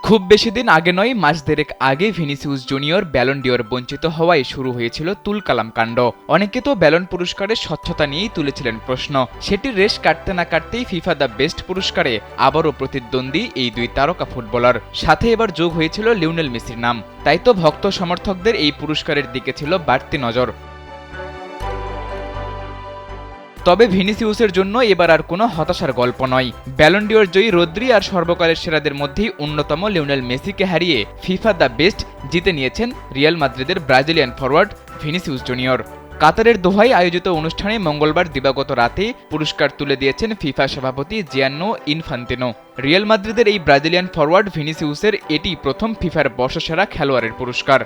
খুব বেশি দিন আগে নয়, মাস দেড়েক আগে ভিনিসিউস জুনিয়র ব্যালন ডিওর বঞ্চিত হওয়ায় শুরু হয়েছিল তুলকালাম কাণ্ড। অনেকে তো ব্যালন পুরস্কারের স্বচ্ছতা নিয়েই তুলেছিলেন প্রশ্ন। সেটির রেশ কাটতে না কাটতেই ফিফা দ্য বেস্ট পুরস্কারে আবারও প্রতিদ্বন্দ্বী এই দুই তারকা ফুটবলার। সাথে এবার যোগ হয়েছিল লিওনেল মেসির নাম। তাই তো ভক্ত সমর্থকদের এই পুরস্কারের দিকে ছিল বাড়তি নজর। তবে ভিনিসিউসের জন্য এবার আর কোনো হতাশার গল্প নয়। ব্যালন ডিওর জয়ী রদ্রি আর সর্বকালের সেরাদের মধ্যেই অন্যতম লিওনেল মেসিকে হারিয়ে ফিফা দ্য বেস্ট জিতে নিয়েছেন রিয়াল মাদ্রিদের ব্রাজিলিয়ান ফরওয়ার্ড ভিনিসিউস জুনিয়র। কাতারের দোহায় আয়োজিত অনুষ্ঠানে মঙ্গলবার দিবাগত রাতে পুরস্কার তুলে দিয়েছেন ফিফা সভাপতি জিয়ান্নো ইনফান্তিনো। রিয়াল মাদ্রিদের এই ব্রাজিলিয়ান ফরওয়ার্ড ভিনিসিউসের এটি প্রথম ফিফার বর্ষসেরা খেলোয়াড়ের পুরস্কার।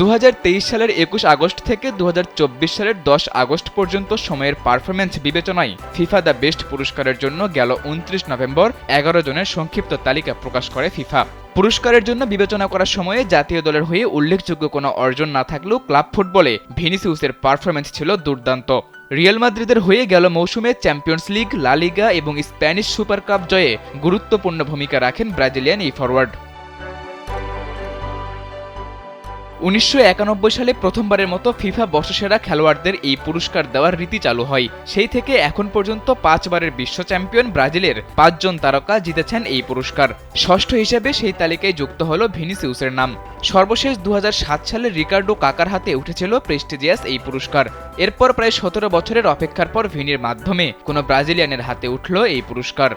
2023 সালের 21 আগস্ট থেকে 2024 সালের 10 আগস্ট পর্যন্ত সময়ের পারফরম্যান্স বিবেচনায় ফিফা দ্য বেস্ট পুরস্কারের জন্য গেল 29 নভেম্বর 11 জনের সংক্ষিপ্ত তালিকা প্রকাশ করে ফিফা। পুরস্কারের জন্য বিবেচনা করার সময়ে জাতীয় দলের হয়ে উল্লেখযোগ্য কোনো অর্জন না থাকলেও ক্লাব ফুটবলে ভিনিসিউসের পারফরম্যান্স ছিল দুর্দান্ত। রিয়াল মাদ্রিদের হয়ে গেল মৌসুমে চ্যাম্পিয়ন্স লিগ, লা লিগা এবং স্প্যানিশ সুপার কাপ জয়ে গুরুত্বপূর্ণ ভূমিকা রাখেন ব্রাজিলিয়ান এই ফরওয়ার্ড। 1991 সালে প্রথমবারের মতো ফিফা বর্ষসেরা খেলোয়াড়দের এই পুরস্কার দেওয়ার রীতি চালু হয়। সেই থেকে এখন পর্যন্ত 5 বারের বিশ্ব চ্যাম্পিয়ন ব্রাজিলের 5 জন তারকা জিতেছেন এই পুরস্কার। ষষ্ঠ হিসেবে সেই তালিকায় যুক্ত হল ভিনিসিউসের নাম। সর্বশেষ 2007 সালে রিকার্ডো কাকার হাতে উঠেছিল প্রেস্টিজিয়াস এই পুরস্কার। এরপর প্রায় 17 বছরের অপেক্ষার পর ভিনির মাধ্যমে কোনো ব্রাজিলিয়ানের হাতে উঠল এই পুরস্কার।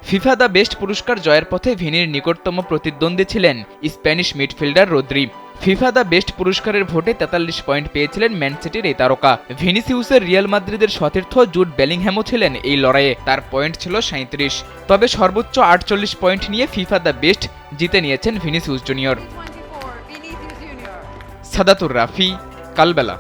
ফিফা দ্য বেস্ট পুরস্কার জয়ের পথে ভিনির নিকটতম প্রতিদ্বন্দ্বী ছিলেন Spanish midfielder Rodri. FIFA the best পুরস্কারের ভোটে 43 পয়েন্ট পেয়েছিলেন ম্যান সিটির এই তারকা। ভিনিসিউসের রিয়াল মাদ্রিদের সতীর্থ জুড বেলিংহ্যামও ছিলেন এই লড়াইয়ে, তার পয়েন্ট ছিল 37। তবে সর্বোচ্চ 48 পয়েন্ট নিয়ে ফিফা দ্য বেস্ট জিতে নিয়েছেন ভিনিসিউস জুনিয়র। সাদাতুর রাফি, কালবেলা।